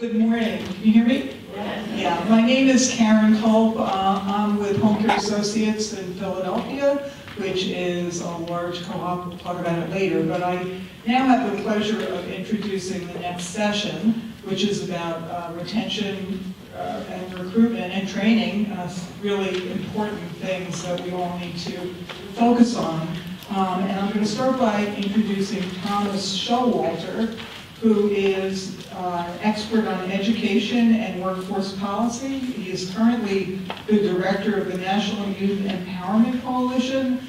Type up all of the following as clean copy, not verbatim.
Good morning. Can you hear me? Yes. Yeah, my name is Karen Culp. I'm with Home Care Associates in Philadelphia, which is a large co-op. We'll talk about it later. But I now have the pleasure of introducing the next session, which is about retention and recruitment and training, really important things that we all need to focus on. And I'm going to start by introducing Thomas Showalter, who is an expert on education and workforce policy. He is currently the director of the National Youth Empowerment Coalition.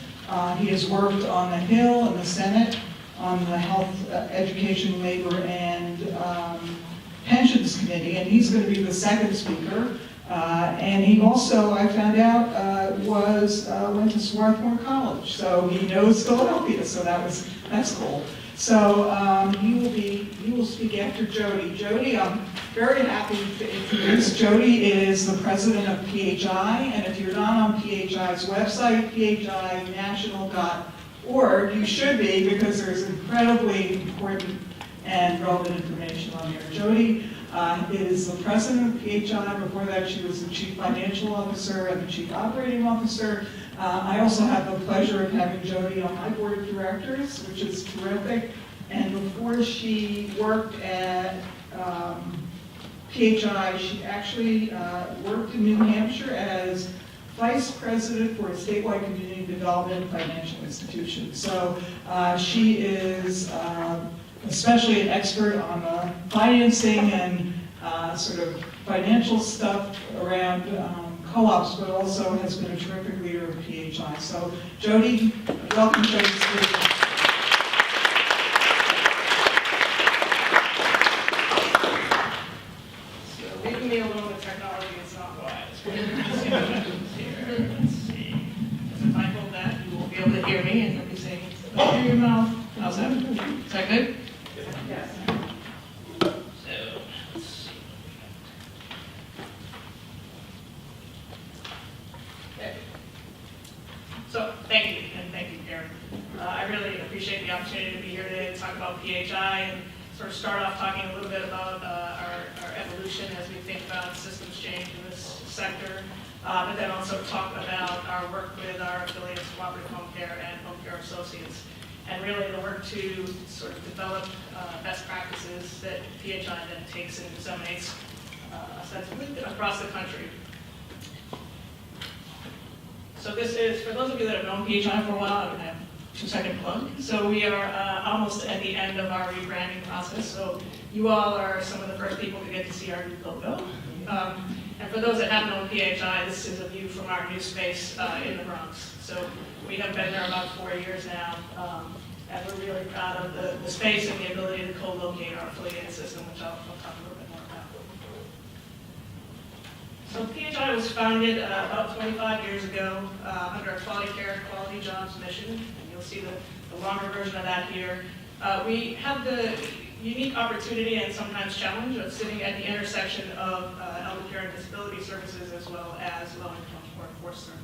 He has worked on the Hill and the Senate on the Health, Education, Labor, and Pensions Committee, and he's going to be the second speaker. And he also, I found out, went to Swarthmore College, so he knows Philadelphia. So that's cool. So he will speak after Jodi. Jodi, I'm very happy to introduce. Jodi is the president of PHI, and if you're not on PHI's website, phinational.org, you should be, because there's incredibly important and relevant information on there. Jodi is the president of PHI. Before that, she was the chief financial officer and the chief operating officer. I also have the pleasure of having Jodi on my board of directors, which is terrific. And before she worked at PHI, she actually worked in New Hampshire as vice president for a statewide community development financial institution. So she is especially an expert on the financing and sort of financial stuff around co-ops, but also has been a terrific leader of PHI. So Jodi, welcome, Jodi Sturgeon. So leaving me alone with technology is not wise. Let's see. If I hold that, you won't be able to hear me, and you'll be saying, "Oh, hear your mouth." How's that? Is that good? Yes. So let's see. Okay. So thank you, and thank you, Karen. I really appreciate the opportunity to be here today to talk about PHI and sort of start off talking a little bit about our evolution as we think about systems change in this sector, but then also talk about our work with our affiliates, Cooperative Home Care and Home Care Associates, and really the work to sort of develop best practices that PHI then takes and disseminates ostensibly across the country. So this is, for those of you that have known PHI for a while, I'm going to have a 2-second plug. So we are almost at the end of our rebranding process. So you all are some of the first people to get to see our new logo. And for those that haven't known PHI, this is a view from our new space in the Bronx. So we have been there about 4 years now, and we're really proud of the space and the ability to co-locate our affiliate system, which I'll talk a little bit more about. So PHI was founded about 25 years ago under a quality care, quality jobs mission, and you'll see the longer version of that here. We have the unique opportunity and sometimes challenge of sitting at the intersection of elder care and disability services as well as low-income workforce services.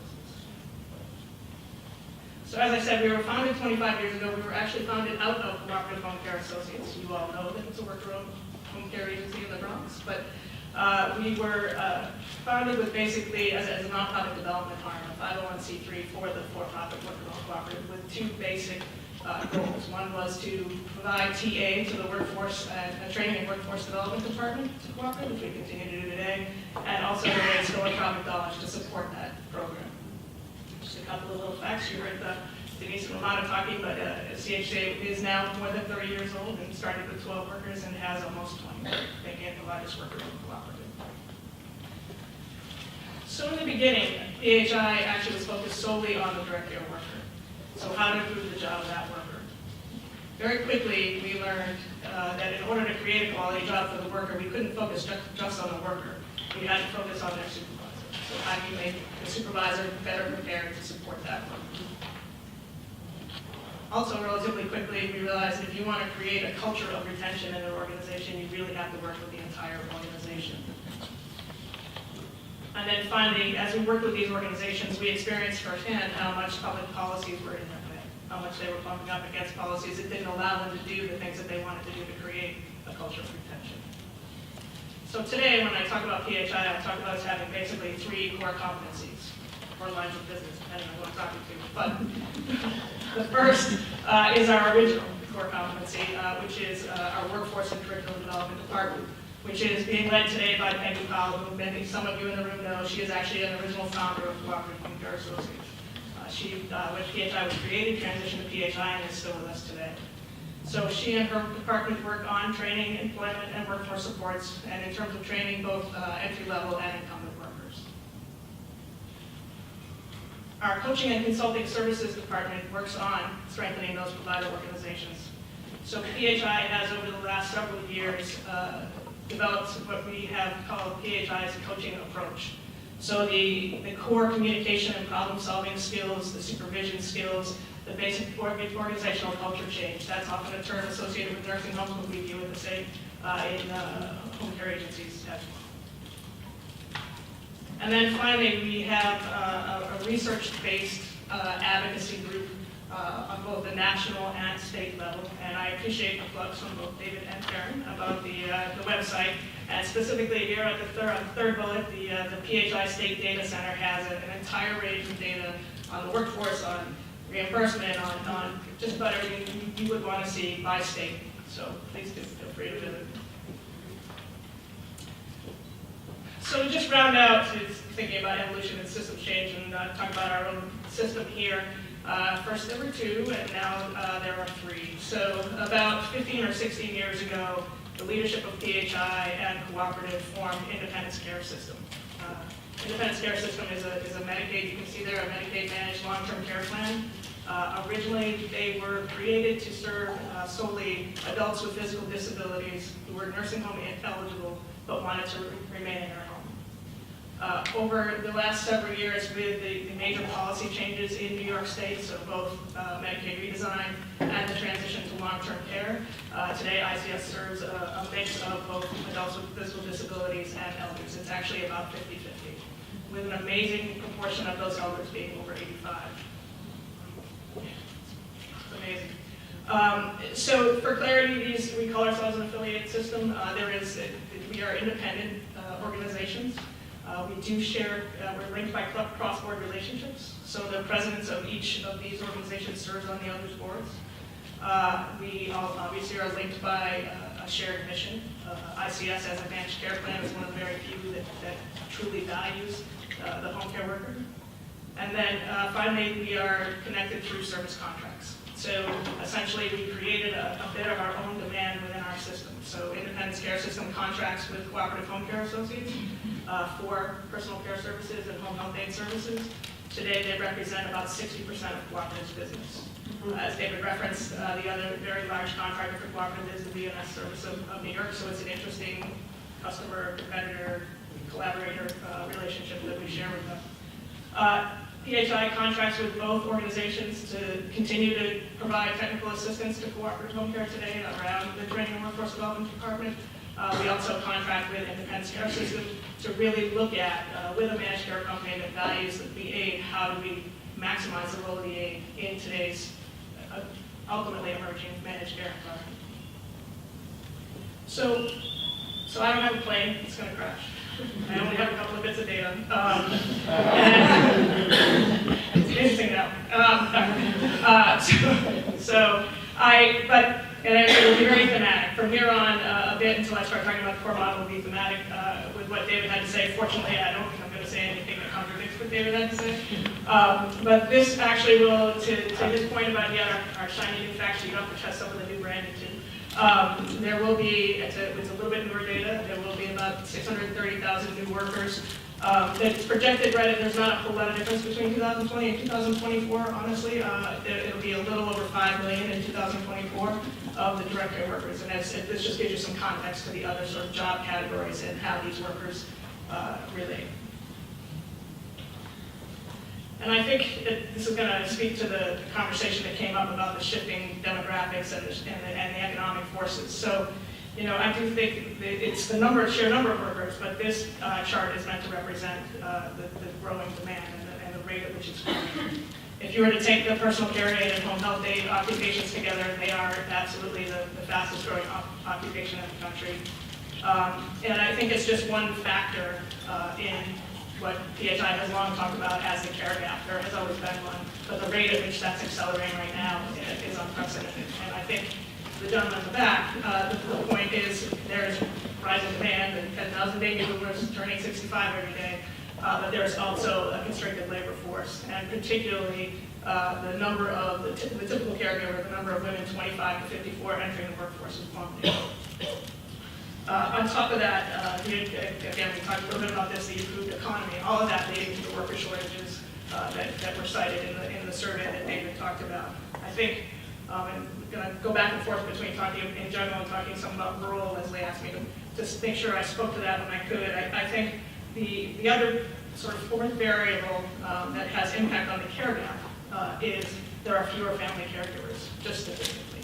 So as I said, we were founded 25 years ago. We were actually founded out of Cooperative Home Care Associates. You all know that it's a worker-owned home care agency in the Bronx, but we were founded with basically as a nonprofit development arm, a 501c3 for the for-profit worker-owned cooperative with two basic goals. One was to provide TA to the workforce and training and workforce development department to Cooperative, which we continue to do today, and also to raise philanthropic dollars to support that program. Just a couple of little facts. You heard Denise and Romano talking, but CHA is now more than 30 years old and started with 12 workers and has almost 20, making it the largest worker-owned cooperative. So in the beginning, PHI actually was focused solely on the direct care worker. So how to improve the job of that worker. Very quickly, we learned that in order to create a quality job for the worker, we couldn't focus just on the worker. We had to focus on their supervisor. So how do you make the supervisor better prepared to support that worker? Also, relatively quickly, we realized that if you want to create a culture of retention in an organization, you really have to work with the entire organization. And then finally, as we worked with these organizations, we experienced firsthand how much public policies were in their way, how much they were bumping up against policies that didn't allow them to do the things that they wanted to do to create a culture of retention. So today, when I talk about PHI, I talk about us having basically 3 core competencies, or lines of business, depending on who I'm talking to. But the first is our original core competency, which is our workforce and curriculum development department, which is being led today by Peggy Powell, who many, some of you in the room know. She is actually an original founder of Cooperative Home Care Associates. When PHI was created, transitioned to PHI, and is still with us today. So she and her department work on training, employment, and workforce supports, and in terms of training, both entry-level and incumbent workers. Our coaching and consulting services department works on strengthening those provider organizations. So PHI has, over the last several years, developed what we have called PHI's coaching approach. So the core communication and problem-solving skills, the supervision skills, the basic organizational culture change. That's often a term associated with nursing homes, but we deal with the same in home care agencies as well. And then finally, we have a research-based advocacy group on both the national and state level. And I appreciate the plugs from both David and Karen about the website. And specifically here at the third bullet, the PHI State Data Center has an entire range of data on the workforce, on reimbursement, on just about everything you would want to see by state. So please do feel free to visit. So to just round out, thinking about evolution and system change, and talk about our own system here. First there were 2, and now there are 3. So about 15 or 16 years ago, the leadership of PHI and Cooperative formed Independence Care System. Independence Care System is a Medicaid, you can see there, a Medicaid managed long-term care plan. Originally, they were created to serve solely adults with physical disabilities who were nursing home eligible but wanted to remain in their home. Over the last several years, with the major policy changes in New York State, so both Medicaid redesign and the transition to long-term care, today ICS serves a mix of both adults with physical disabilities and elders. It's actually about 50-50, with an amazing proportion of those elders being over 85. It's amazing. So for clarity, we call ourselves an affiliate system. We are independent organizations. We do share, we're linked by cross-board relationships. So the presidents of each of these organizations serves on the others' boards. We all obviously are linked by a shared mission. ICS as a managed care plan is one of the very few that truly values the home care worker. And then finally, we are connected through service contracts. So essentially, we created a bit of our own demand within our system. So Independence Care System contracts with Cooperative Home Care Associates for personal care services and home health aid services. Today, they represent about 60% of Cooperative's business. As David referenced, the other very large contractor for Cooperative is the VMS Service of New York, so it's an interesting customer, competitor, collaborator relationship that we share with them. PHI contracts with both organizations to continue to provide technical assistance to Cooperative Home Care today around the Training and Workforce Development Department. We also contract with Independence Care System to really look at, with a managed care company that values the aid, how do we maximize the role of the aid in today's ultimately emerging managed care environment. So I don't have a plane, it's going to crash. I only have a couple of bits of data. It's interesting now. And it will be very thematic. From here on, a bit until I start talking about the core model, will be thematic with what David had to say. Fortunately, I don't think I'm going to say anything that contradicts what David had to say. But this actually will, to his point about our shiny new fact sheet up, which has some of the new branding too. There will be, it's a little bit newer data, there will be about 630,000 new workers. It's projected, right, there's not a whole lot of difference between 2020 and 2024, honestly. It'll be a little over 5 million in 2024 of the direct care workers. And this just gives you some context to the other sort of job categories and how these workers relate. And I think this is going to speak to the conversation that came up about the shifting demographics and the economic forces. So, I do think it's the sheer number of workers, but this chart is meant to represent the growing demand and the rate at which it's growing. If you were to take the personal care aid and home health aid occupations together, they are absolutely the fastest growing occupation in the country. And I think it's just one factor in what PHI has long talked about as the care gap. There has always been one, but the rate at which that's accelerating right now is unprecedented. And I think the gentleman in the back, the point is there's rising demand and 10,000 baby boomers turning 65 every day, but there's also a constricted labor force, and particularly the number of the typical caregiver, the number of women 25 to 54 entering the workforce is plummeting. On top of that, again, we talked a little bit about this, the improved economy, all of that leading to the worker shortages that were cited in the survey that David talked about. I think, I'm going to go back and forth between talking in general and talking some about rural. Leslie asked me to make sure I spoke to that when I could. I think the other sort of fourth variable that has impact on the care gap is there are fewer family caregivers, just statistically.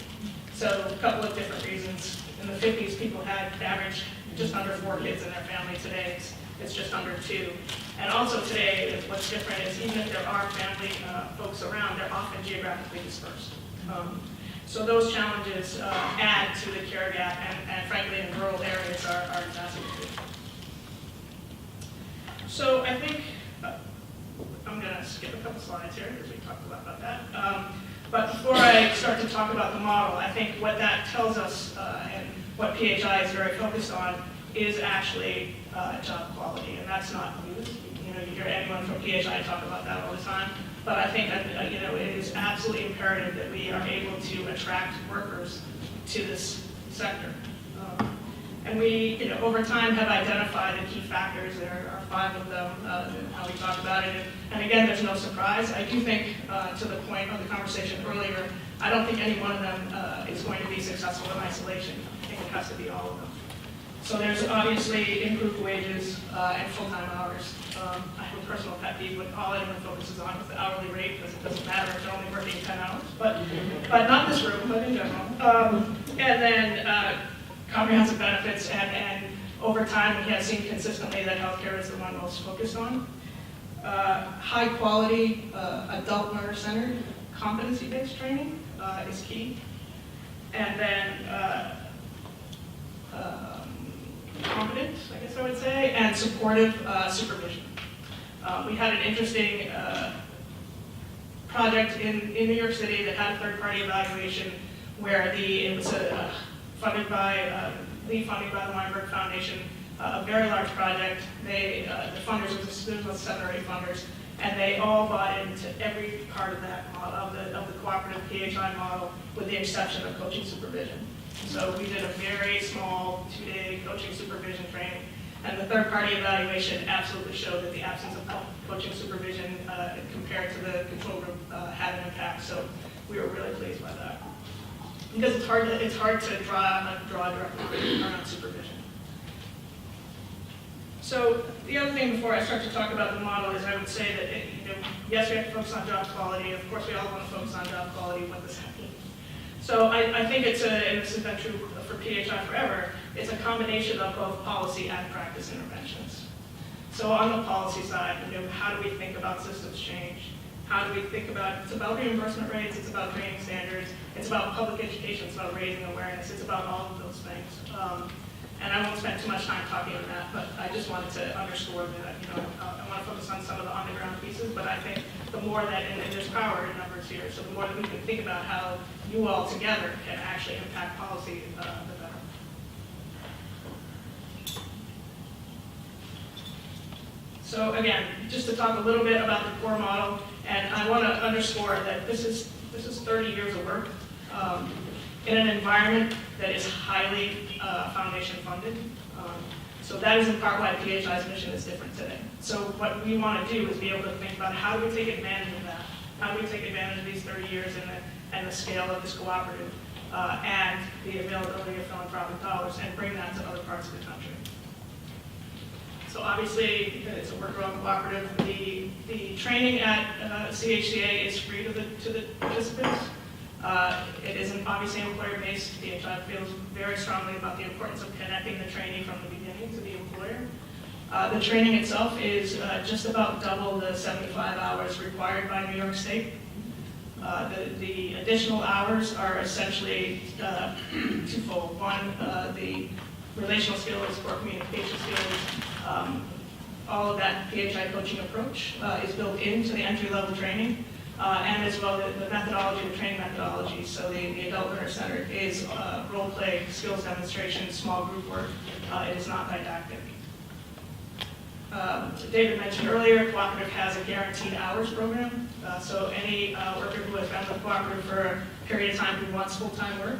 So a couple of different reasons. In the 50s, people had average just under 4 kids in their family. Today, it's just under 2. And also today, what's different is even if there are family folks around, they're often geographically dispersed. So those challenges add to the care gap, and frankly, in rural areas are exacerbated. So I think, I'm going to skip a couple slides here because we talked a lot about that. But before I start to talk about the model, I think what that tells us and what PHI is very focused on is actually job quality, and that's not news. You hear anyone from PHI talk about that all the time. But I think that it is absolutely imperative that we are able to attract workers to this sector. And we, over time, have identified the key factors. There are 5 of them, how we talk about it. And again, there's no surprise. I do think, to the point of the conversation earlier, I don't think any one of them is going to be successful in isolation. I think it has to be all of them. So there's obviously improved wages and full-time hours. I have a personal pet peeve with all anyone focuses on is the hourly rate, because it doesn't matter if they're only working 10 hours. But not in this room, but in general. And then comprehensive benefits, and over time we have seen consistently that healthcare is the one most focused on. High quality, adult learner-centered, competency-based training is key. And then competent, I guess I would say, and supportive supervision. We had an interesting project in New York City that had a third-party evaluation where it was funded by the Weinberg Foundation, a very large project. The funders, there was 7 or 8 funders, and they all bought into every part of that model, of the cooperative PHI model, with the exception of coaching supervision. So we did a very small 2-day coaching supervision training, and the third-party evaluation absolutely showed that the absence of coaching supervision compared to the control group had an impact. So we were really pleased by that. Because it's hard to draw a direct line on supervision. So the other thing before I start to talk about the model is I would say that yes, we have to focus on job quality. Of course, we all want to focus on job quality. What does that mean? So I think and this has been true for PHI forever, it's a combination of both policy and practice interventions. So on the policy side, how do we think about systems change? How do we think about, it's about reimbursement rates, it's about training standards, it's about public education, it's about raising awareness, it's about all of those things. And I won't spend too much time talking on that, but I just wanted to underscore that, I want to focus on some of the on-the-ground pieces, but I think the more that, and there's power in numbers here, so the more that we can think about how you all together can actually impact policy, the better. So again, just to talk a little bit about the core model, and I want to underscore that this is 30 years of work in an environment that is highly foundation funded. So that is in part why PHI's mission is different today. So what we want to do is be able to think about how do we take advantage of that? How do we take advantage of these 30 years and the scale of this cooperative and the availability of philanthropic dollars and bring that to other parts of the country? So obviously, it's a worker-owned cooperative. The training at CHCA is free to the participants. It isn't obviously employer-based. PHI feels very strongly about the importance of connecting the trainee from the beginning to the employer. The training itself is just about double the 75 hours required by New York State. The additional hours are essentially twofold. One, the relational skills, core communication skills, all of that PHI coaching approach is built into the entry-level training, and as well the methodology, the training methodology. So the Adult Learner Center is role play, skills demonstration, small group work. It is not didactic. David mentioned earlier, Cooperative has a guaranteed hours program. So any worker who has been with Cooperative for a period of time who wants full-time work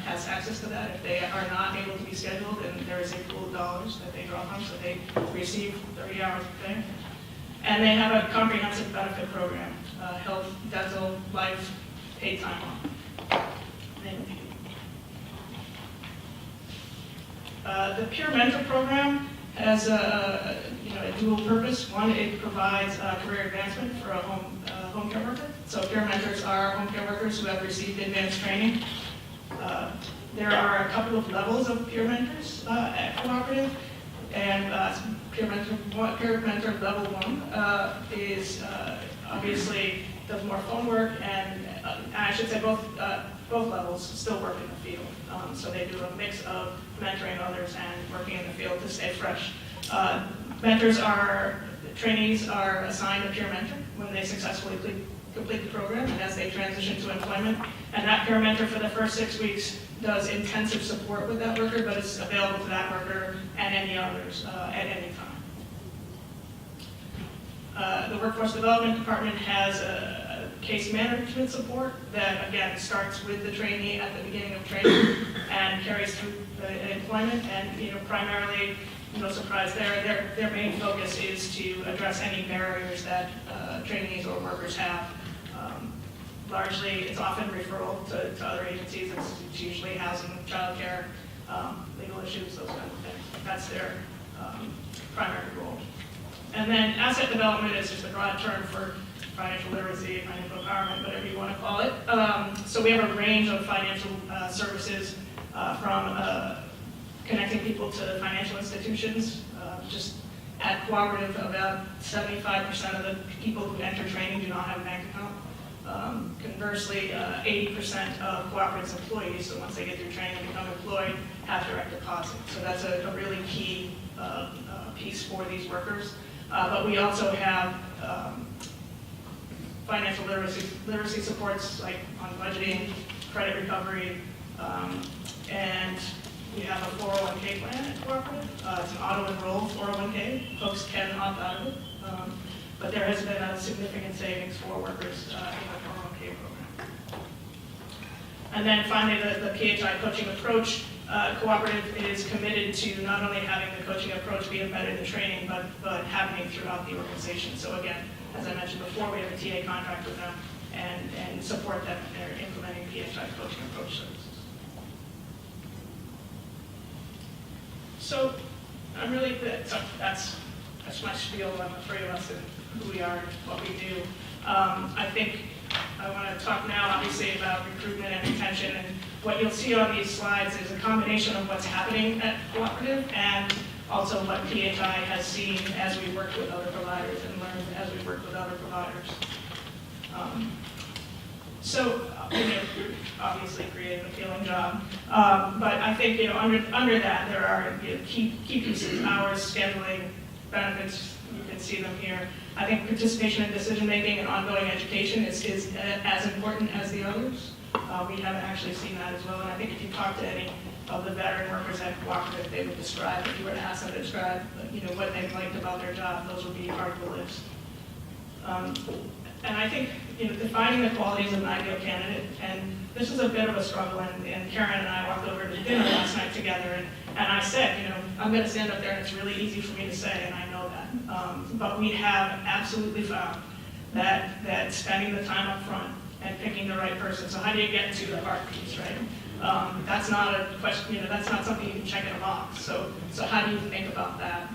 has access to that. If they are not able to be scheduled, then there is a pool of dollars that they draw from, so they receive 30 hours a day. And they have a comprehensive benefit program, health, dental, life, paid time off. The Peer Mentor Program has a dual purpose. One, it provides career advancement for a home care worker. So peer mentors are home care workers who have received advanced training. There are a couple of levels of peer mentors at Cooperative, and peer mentor level 1 is obviously does more phone work, and I should say both levels still work in the field. So they do a mix of mentoring others and working in the field to stay fresh. Trainees are assigned a peer mentor when they successfully complete the program and as they transition to employment. And that peer mentor for the first 6 weeks does intensive support with that worker, but it's available to that worker and any others at any time. The Workforce Development Department has a case management support that, again, starts with the trainee at the beginning of training and carries through the employment. And primarily, no surprise there, their main focus is to address any barriers that trainees or workers have. Largely, it's often referral to other agencies. It's usually housing, childcare, legal issues, those kind of things. That's their primary role. And then asset development is just a broad term for financial literacy, financial empowerment, whatever you want to call it. So we have a range of financial services from connecting people to financial institutions. Just at Cooperative, about 75% of the people who enter training do not have a bank account. Conversely, 80% of Cooperative's employees, so once they get through training and become employed, have direct deposit. So that's a really key piece for these workers. But we also have financial literacy supports like on budgeting, credit recovery, and we have a 401k plan at Cooperative. It's an auto-enroll 401k. Folks can opt out of it. But there has been a significant savings for workers in the 401k program. And then finally, the PHI coaching approach. Cooperative is committed to not only having the coaching approach be embedded in training, but happening throughout the organization. So again, as I mentioned before, we have a TA contract with them and support them in their implementing PHI coaching approach services. So that's my spiel on the three of us and who we are and what we do. I think I want to talk now, obviously, about recruitment and retention. And what you'll see on these slides is a combination of what's happening at Cooperative and also what PHI has seen as we work with other providers and learned as we work with other providers. So, obviously create an appealing job. But I think, under that, there are key pieces: hours, scheduling, benefits. You can see them here. I think participation in decision-making and ongoing education is as important as the others. We haven't actually seen that as well. And I think if you talk to any of the veteran workers at Cooperative, they would describe, if you were to ask them to describe, what they liked about their job, those would be part of the list. And I think, defining the qualities of an ideal candidate, and this is a bit of a struggle, and Karen and I walked over to dinner last night together, and I said, I'm going to stand up there, and it's really easy for me to say, and I know that. But we have absolutely found that spending the time up front and picking the right person, so how do you get to the heart piece, right? That's not a question, that's not something you can check in a box. So how do you think about that?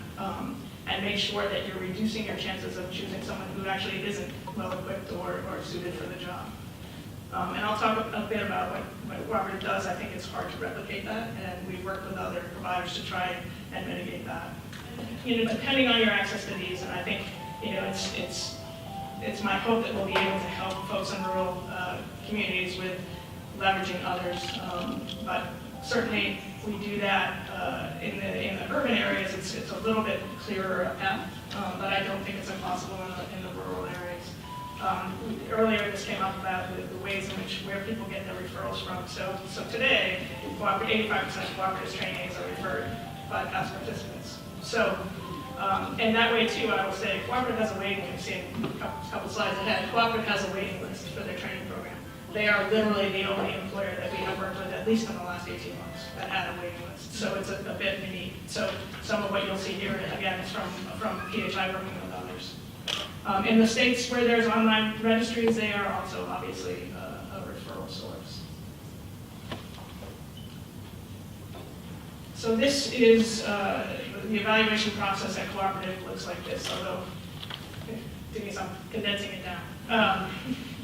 And make sure that you're reducing your chances of choosing someone who actually isn't well-equipped or suited for the job. And I'll talk a bit about what Cooperative does. I think it's hard to replicate that, and we work with other providers to try and mitigate that. Depending on your access to these, and I think, it's my hope that we'll be able to help folks in rural communities with leveraging others. But Certainly, we do that in the urban areas. It's a little bit clearer path, but I don't think it's impossible in the rural areas. Earlier, this came up about the ways in which where people get their referrals from. So today, 85% of cooperative trainees are referred by past participants. So, and that way too, I will say, Cooperative has a waiting list. See a couple slides ahead. Cooperative has a waiting list for their training program. They are literally the only employer that we have worked with, at least in the last 18 months, that had a waiting list. So it's a bit unique. So some of what you'll see here, again, is from PHI working with others. In the states where there's online registries, they are also obviously a referral source. So this is the evaluation process at Cooperative looks like this, although give me some condensing it down.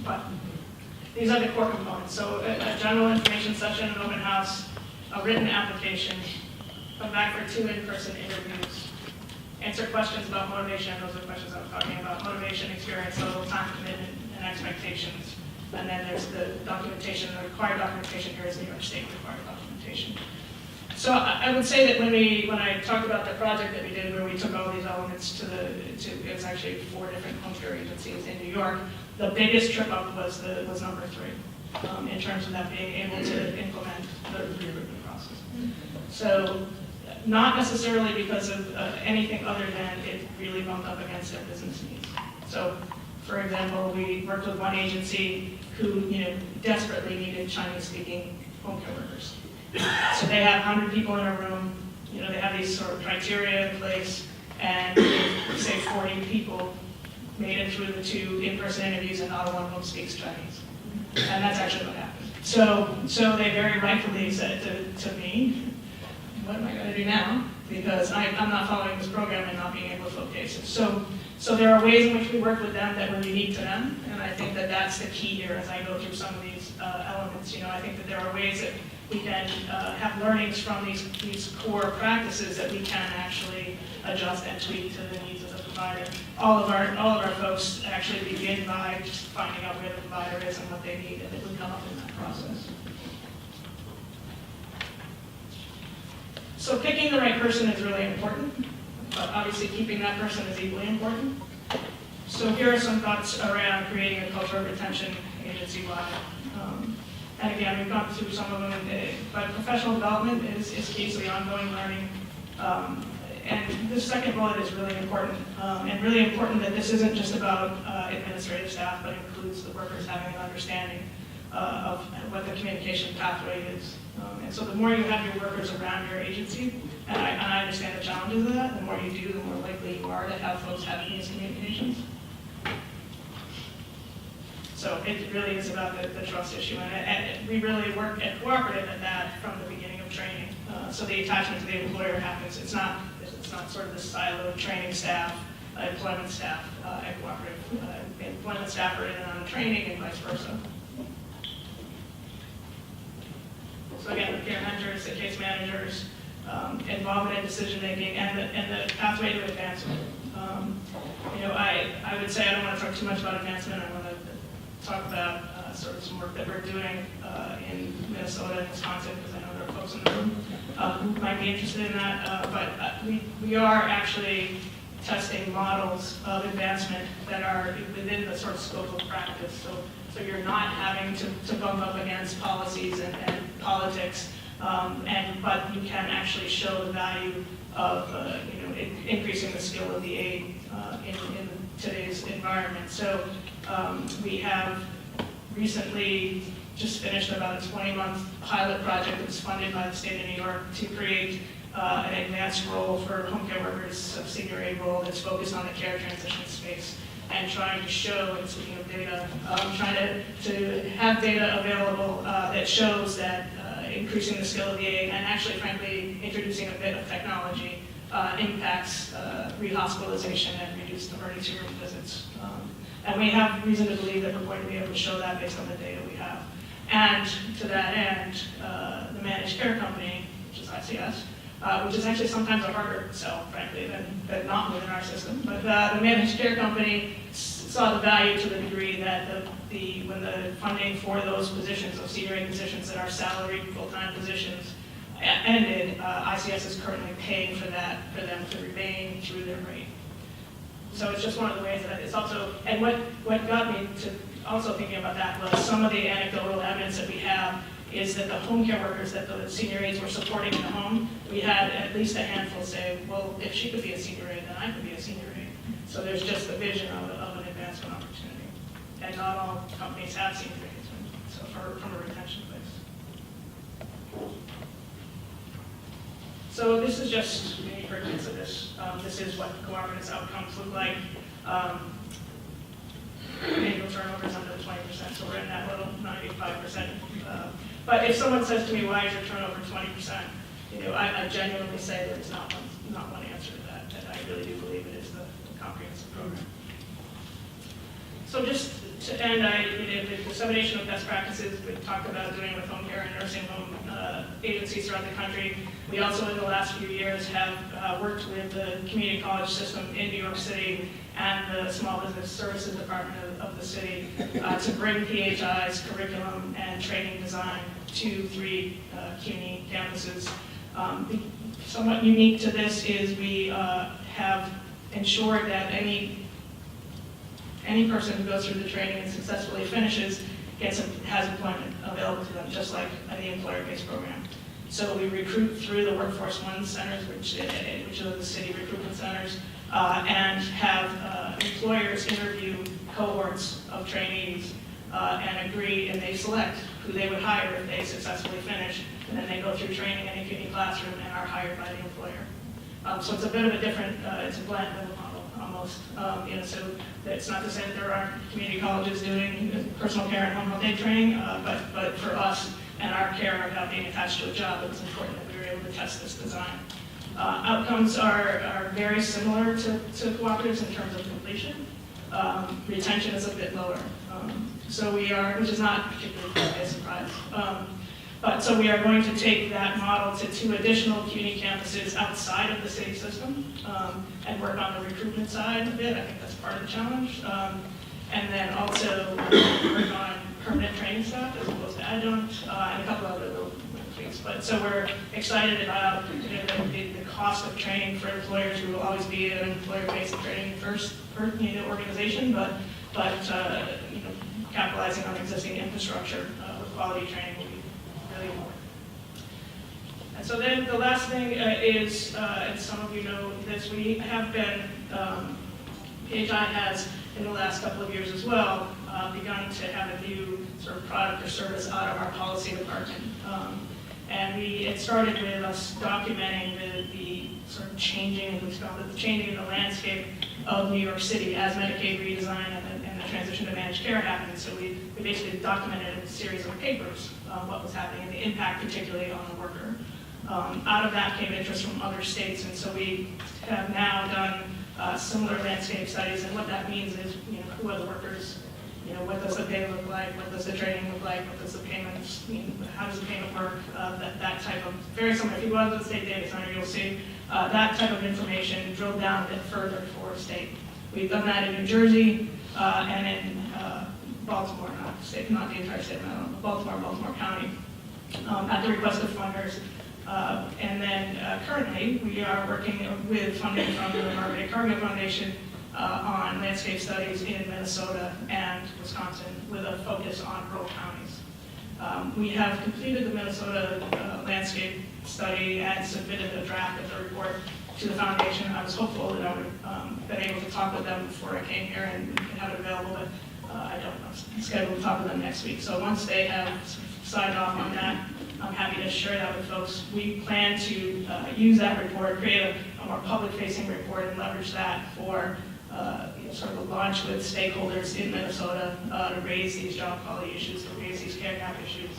But these are the core components. So a general information session, an open house, a written application, come back for 2 in-person interviews, answer questions about motivation. Those are the questions I was talking about: motivation, experience level, time commitment, and expectations. And then there's the documentation. The required documentation here is New York State required documentation. So I would say that when I talked about the project that we did, where we took all these elements it's actually 4 different home care agencies in New York. The biggest trip up was number 3 in terms of them being able to implement the recruitment process. So not necessarily because of anything other than it really bumped up against their business needs. So, for example, we worked with one agency who desperately needed Chinese-speaking home care workers. So they have 100 people in a room. They have these sort of criteria in place, and say 40 people made it through the 2 in-person interviews, and not one of them speaks Chinese. And that's actually what happened. So they very rightfully said to me, what am I going to do now? Because I'm not following this program and not being able to fill cases. So there are ways in which we work with them that were unique to them, and I think that that's the key here as I go through some of these elements. I think that there are ways that we can have learnings from these core practices that we can actually adjust and tweak to the needs of the provider. All of our folks actually begin by just finding out where the provider is and what they need, and it would come up in that process. So picking the right person is really important, but obviously keeping that person is equally important. So here are some thoughts around creating a culture of retention agency-wide. And again, we've gone through some of them, but professional development is key, so the ongoing learning. And the second bullet is really important, and really important that this isn't just about administrative staff, but includes the workers having an understanding of what the communication pathway is. And so the more you have your workers around your agency, and I understand the challenges of that, the more you do, the more likely you are to have folks having these communications. So it really is about the trust issue, and we really work at Cooperative at that from the beginning of training. So the attachment to the employer happens. It's not sort of this siloed training staff, employment staff at Cooperative. Employment staff are in and on training and vice versa. So again, the peer mentors, the case managers, involvement in decision making, and the pathway to advancement. I would say I don't want to talk too much about advancement. I want to talk about sort of some work that we're doing in Minnesota and Wisconsin, because I know there are folks in the room who might be interested in that. But we are actually testing models of advancement that are within the sort of scope of practice. So you're not having to bump up against policies and politics, but you can actually show the value of increasing the skill of the aide in today's environment. So we have recently just finished about a 20-month pilot project that was funded by the state of New York to create an advanced role for home care workers, a senior aide role that's focused on the care transition space, and trying to show, and speaking of data, trying to have data available that shows that increasing the skill of the aide and actually, frankly, introducing a bit of technology impacts rehospitalization and reduced emergency room visits. And we have reason to believe that we're going to be able to show that based on the data we have. And to that end, the managed care company, which is ICS, which is actually sometimes a harder sell, frankly, than not within our system. But the managed care company saw the value to the degree that when the funding for those positions, those senior aide positions that are salaried full-time positions, ended, ICS is currently paying for that, for them to remain through their rate. So it's just one of the ways that it's also, and what got me to also thinking about that was some of the anecdotal evidence that we have is that the home care workers that the senior aides were supporting in the home, we had at least a handful say, well, if she could be a senior aide, then I could be a senior aide. So there's just the vision of an advancement opportunity. And not all companies have senior aides, so from a retention place. So this is just, you've heard bits of this. This is what cooperative outcomes look like. Annual turnover is under 20%, so we're in that little 95%. But if someone says to me, why is your turnover 20%? I genuinely say that it's not one answer to that. That I really do believe it is the comprehensive program. So just to end, the dissemination of best practices we talked about doing with home care and nursing home agencies throughout the country. We also, in the last few years, have worked with the community college system in New York City and the Small Business Services Department of the city to bring PHI's curriculum and training design to 3 CUNY campuses. Somewhat unique to this is we have ensured that any person who goes through the training and successfully finishes has employment available to them, just like the employer-based program. So we recruit through the Workforce One centers, which are the city recruitment centers, and have employers interview cohorts of trainees and agree, and they select who they would hire if they successfully finish, and then they go through training in a CUNY classroom and are hired by the employer. So it's a bit of a different, it's a blend of a model almost. So it's not to say that there aren't community colleges doing personal care and home health aide training, but for us and our care about being attached to a job, it was important that we were able to test this design. Outcomes are very similar to cooperatives in terms of completion. Retention is a bit lower. So we are, which is not particularly a surprise. So we are going to take that model to 2 additional CUNY campuses outside of the city system and work on the recruitment side a bit. I think that's part of the challenge. And then also work on permanent training staff as opposed to adjunct and a couple other little things. But so we're excited about the cost of training for employers. We will always be an employer-based training first organization, but capitalizing on existing infrastructure with quality training will be really important. And so then the last thing is, and some of you know this, we have been, PHI has in the last couple of years as well begun to have a new sort of product or service out of our policy department. And it started with us documenting the sort of changing in the landscape of New York City as Medicaid redesign and the transition to managed care happened. So we basically documented a series of papers what was happening and the impact particularly on the worker. Out of that came interest from other states, and so we have now done similar landscape studies, and what that means is, who are the workers, what does the pay look like, what does the training look like, what does the payments mean, how does the payment work, that type of, very similar, if you go to the state data center, you'll see that type of information drilled down a bit further for state. We've done that in New Jersey and in Baltimore, not the entire state, Baltimore County, at the request of funders. And then currently, we are working with funding from the Margaret A. Cargill Foundation on landscape studies in Minnesota and Wisconsin with a focus on rural counties. We have completed the Minnesota landscape study and submitted a draft of the report to the foundation. I was hopeful that I would have been able to talk with them before I came here and have it available, but I don't know. I'm scheduled to talk with them next week. So once they have signed off on that, I'm happy to share that with folks. We plan to use that report, create a more public-facing report, and leverage that for sort of a launch with stakeholders in Minnesota to raise these job quality issues, to raise these care gap issues.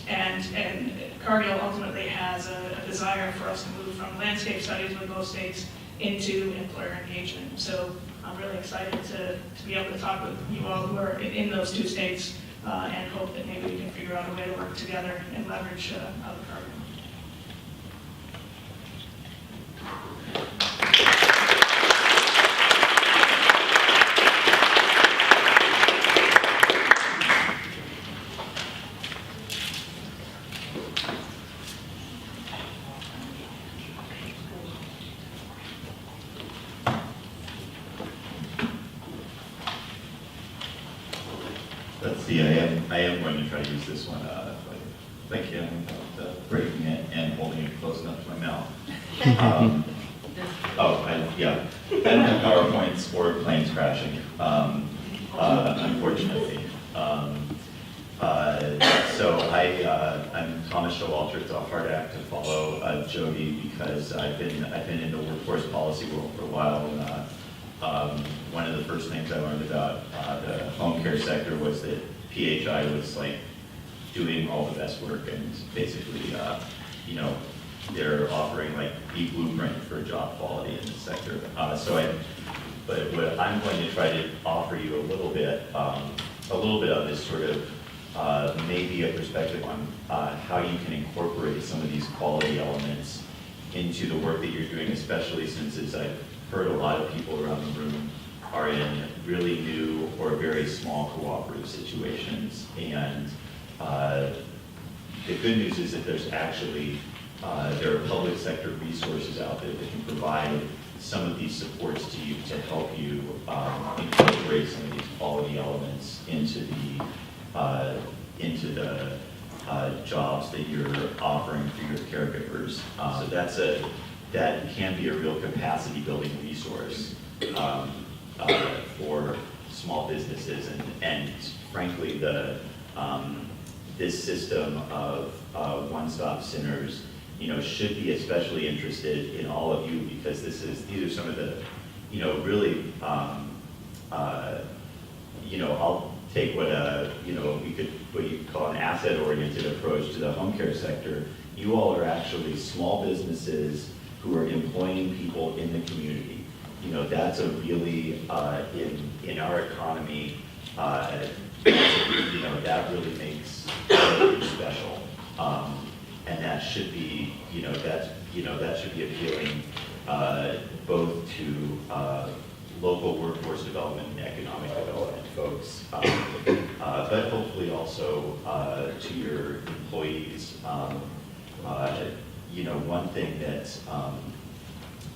And Cargill ultimately has a desire for us to move from landscape studies with those states into employer engagement. So I'm really excited to be able to talk with you all who are in those 2 states and hope that maybe we can figure out a way to work together and leverage other Cargill. am going to try to use this one if I can without breaking it and holding it close enough to my mouth. Yeah. I don't have PowerPoints or planes crashing, unfortunately. I'm Thomas Showalter. It's a hard act to follow Jodi because I've been in the workforce policy world for a while. And, one of the first things I learned about the home care sector was that PHI was like doing all the best work, and basically, they're offering like the blueprint for job quality in the sector. But what I'm going to try to offer you a little bit of this sort of maybe a perspective on how you can incorporate some of these quality elements into the work that you're doing, especially since, as I've heard, a lot of people around the room are in really new or very small cooperative situations. And the good news is that there's actually there are public sector resources out there that can provide some of these supports to you to help you incorporate some of these quality elements into the jobs that you're offering for your caregivers. So that can be a real capacity building resource for small businesses, and frankly, this system of one-stop centers, should be especially interested in all of you, because these are some of the, really, I'll take what you could call an asset-oriented approach to the home care sector. You all are actually small businesses who are employing people in the community. That's a really, in our economy, that really makes it special. And that should be, that should be appealing both to local workforce development and economic development folks, but hopefully also to your employees. One thing that,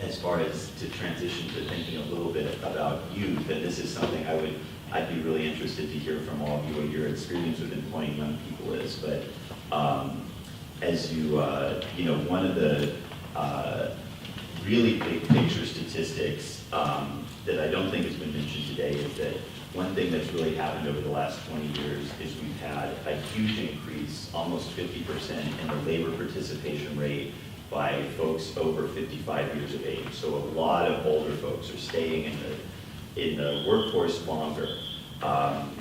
as far as to transition to thinking a little bit about youth, and this is something I'd be really interested to hear from all of you what your experience with employing young people is. But as you, one of the really big picture statistics that I don't think has been mentioned today is that one thing that's really happened over the last 20 years is we've had a huge increase, almost 50%, in the labor participation rate by folks over 55 years of age. So a lot of older folks are staying in the workforce longer.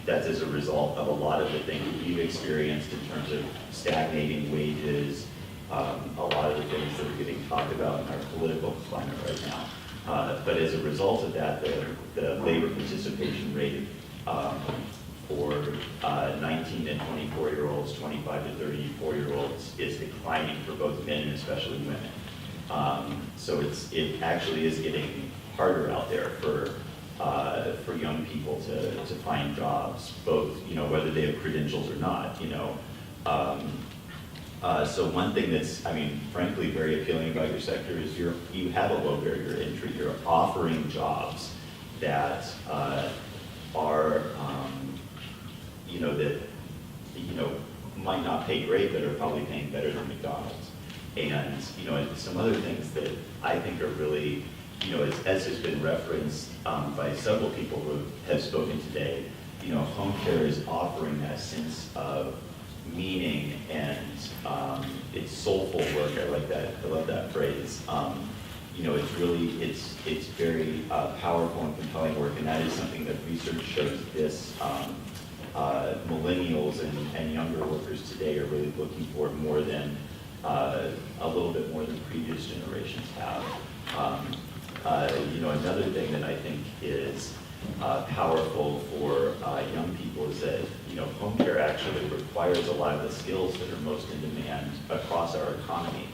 That's as a result of a lot of the things we've experienced in terms of stagnating wages, a lot of the things that are getting talked about in our political climate right now. But as a result of that, the labor participation rate for 19 and 24-year-olds, 25 to 34-year-olds is declining for both men and especially women. So it actually is getting harder out there for young people to find jobs, both whether they have credentials or not. So one thing that's, frankly, very appealing about your sector is you have a low barrier to entry. You're offering jobs that are, might not pay great, but are probably paying better than McDonald's. And, some other things that I think are really, as has been referenced by several people who have spoken today, home care is offering that sense of meaning, and it's soulful work. I like that. I love that phrase. It's really, it's very powerful and compelling work, and that is something that research shows this millennials and younger workers today are really looking for more than a little bit more than previous generations have. Another thing that I think is powerful for young people is that home care actually requires a lot of the skills that are most in demand across our economy.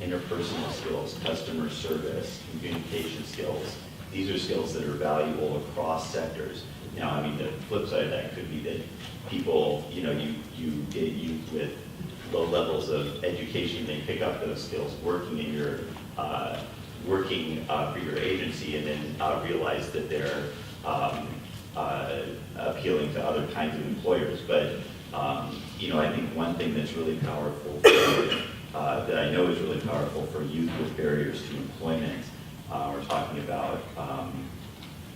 Interpersonal skills, customer service, communication skills. These are skills that are valuable across sectors. Now, the flip side of that could be that people, you get youth with low levels of education, they pick up those skills working in your working for your agency, and then realize that they're appealing to other kinds of employers. But I think one thing that's really powerful, that I know is really powerful for youth with barriers to employment, we're talking about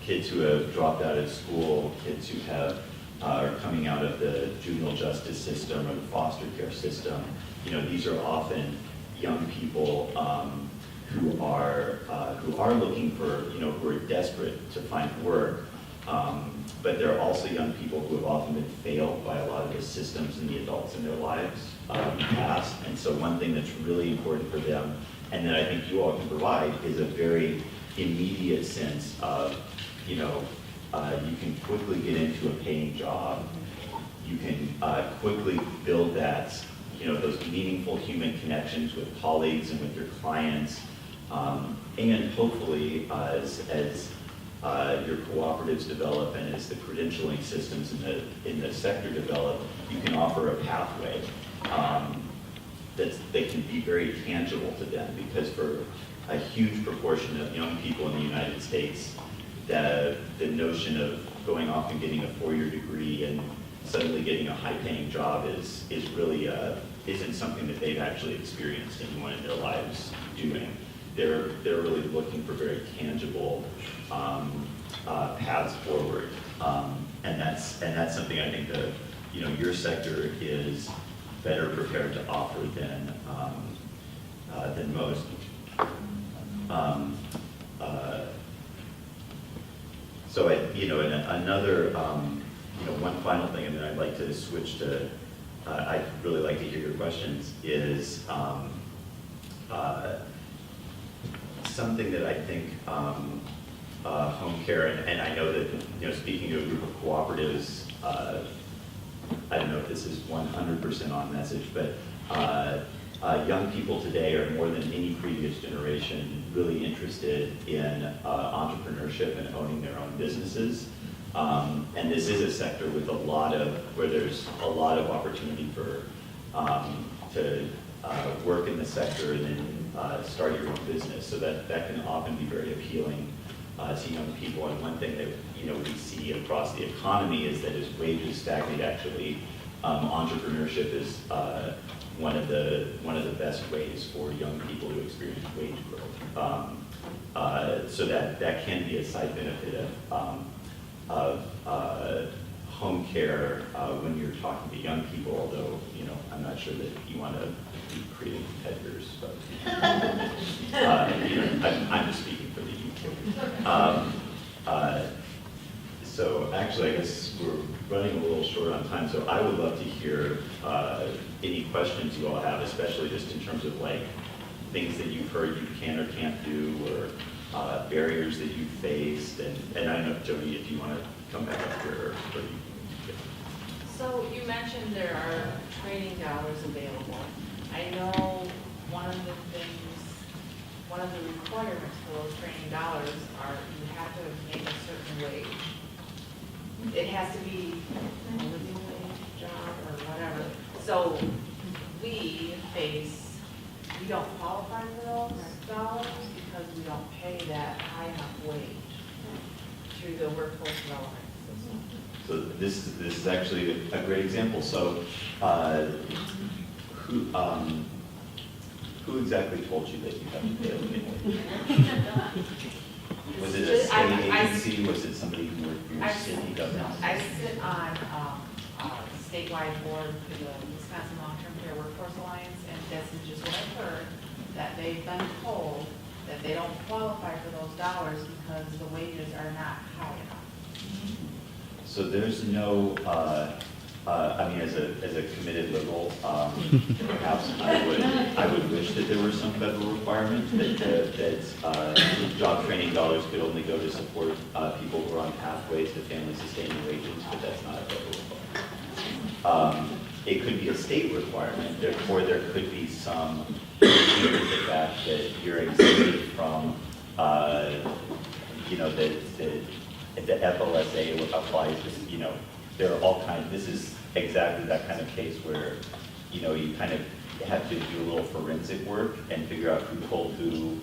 kids who have dropped out of school, kids who are coming out of the juvenile justice system or the foster care system. These are often young people who are looking for, who are desperate to find work. But there are also young people who have often been failed by a lot of the systems and the adults in their lives past. And so one thing that's really important for them, and that I think you all can provide, is a very immediate sense of, you can quickly get into a paying job. You can quickly build that, those meaningful human connections with colleagues and with your clients. And hopefully, as your cooperatives develop and as the credentialing systems in the sector develop, you can offer a pathway that can be very tangible to them. Because for a huge proportion of young people in the United States, the notion of going off and getting a 4-year degree and suddenly getting a high-paying job is really isn't something that they've actually experienced anyone in their lives doing. They're really looking for very tangible paths forward, and that's something I think that your sector is better prepared to offer than most. So another one final thing, and then I'd like to switch to. I'd really like to hear your questions. Is something that I think Home Care, and I know that speaking to a group of cooperatives, I don't know if this is 100% on message, but young people today are more than any previous generation really interested in entrepreneurship and owning their own businesses. And this is a sector with where there's a lot of opportunity for to work in the sector and then start your own business. So that can often be very appealing to young people. And one thing that we see across the economy is that as wages stagnate, actually entrepreneurship is one of the best ways for young people to experience wage growth. So that can be a side benefit of home care when you're talking to young people, although I'm not sure that you want to be creating competitors, but I'm just speaking for the youth. So actually, I guess we're running a little short on time, so I would love to hear any questions you all have, especially just in terms of things that you've heard you can or can't do, or barriers that you faced, and I don't know, Jodi, if you want to come back up here. So you mentioned there are training dollars available. I know one of the requirements for those training dollars are you have to make a certain wage. It has to be a living wage job or whatever. So we don't qualify for those dollars because we don't pay that high enough wage through the workforce development system. So this is actually a great example. So who exactly told you that you have to pay a living wage? Was it a state agency? Was it somebody who worked for your city government? I sit on a statewide board for the Wisconsin Long-Term Care Workforce Alliance, and this is just what I've heard, that they've been told that they don't qualify for those dollars because the wages are not high enough. So there's no, as a committed liberal, perhaps I would wish that there were some federal requirement that job training dollars could only go to support people who are on pathways to family-sustaining wages, but that's not a federal requirement. It could be a state requirement, therefore there could be some issue with the fact that you're exempted from, the FLSA applies, there are all kinds, this is exactly that kind of case where, you kind of have to do a little forensic work and figure out who told who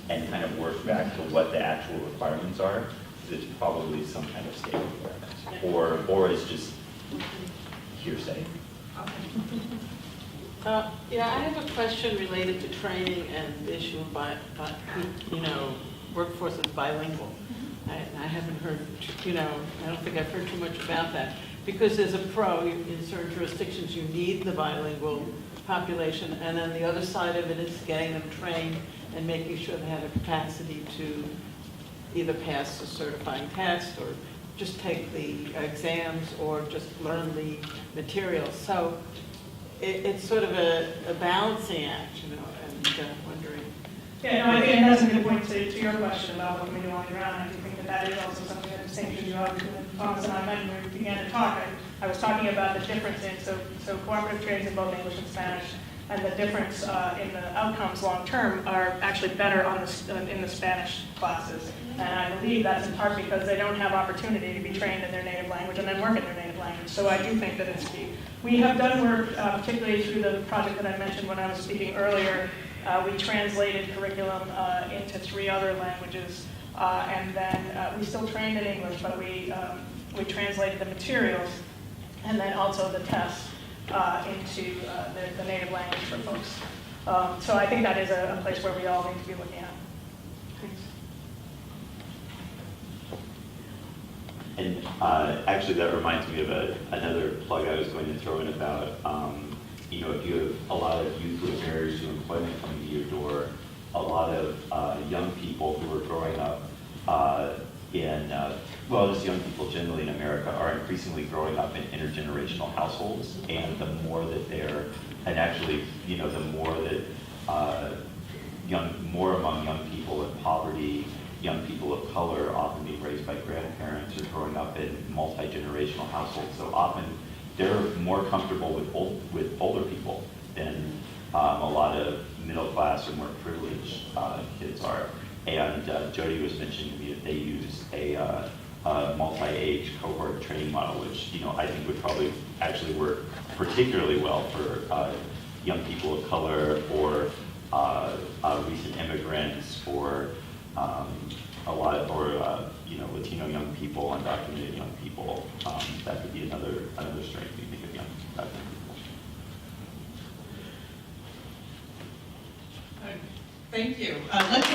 and kind of work back to what the actual requirements are. It's probably some kind of state requirement. Or it's just hearsay. Yeah, I have a question related to training and the issue of, workforce is bilingual. I haven't heard, I don't think I've heard too much about that. Because there's a pro, in certain jurisdictions, you need the bilingual population, and then the other side of it is getting them trained and making sure they have the capacity to either pass a certifying test or just take the exams or just learn the materials. So it's sort of a balancing act, and wondering. Yeah, no, I think that's a good point to your question about what we do on the ground. I do think that is also something that distinguishes you. When Thomas and I met and we began to talk, I was talking about the difference in, so cooperative trainings in both English and Spanish, and the difference in the outcomes long-term are actually better in the Spanish classes. And I believe that's in part because they don't have opportunity to be trained in their native language and then work in their native language. So I do think that it's key. We have done work, particularly through the project that I mentioned when I was speaking earlier. We translated curriculum into 3 other languages, and then we still trained in English, but we translated the materials and then also the tests into the native language for folks. So I think that is a place where we all need to be looking at. Thanks. And actually, that reminds me of another plug I was going to throw in about, if you have a lot of youth with barriers to employment coming to your door, a lot of young people who are growing up just young people generally in America are increasingly growing up in intergenerational households, and the more that the more that more among young people in poverty, young people of color often being raised by grandparents or growing up in multi-generational households. So often they're more comfortable with older people than a lot of middle class or more privileged kids are. And Jodi was mentioning to me that they use a multi-age cohort training model, which I think would probably actually work particularly well for young people of color or recent immigrants or Latino young people, undocumented young people. That could be another strength we think of young people. Thank you. Let's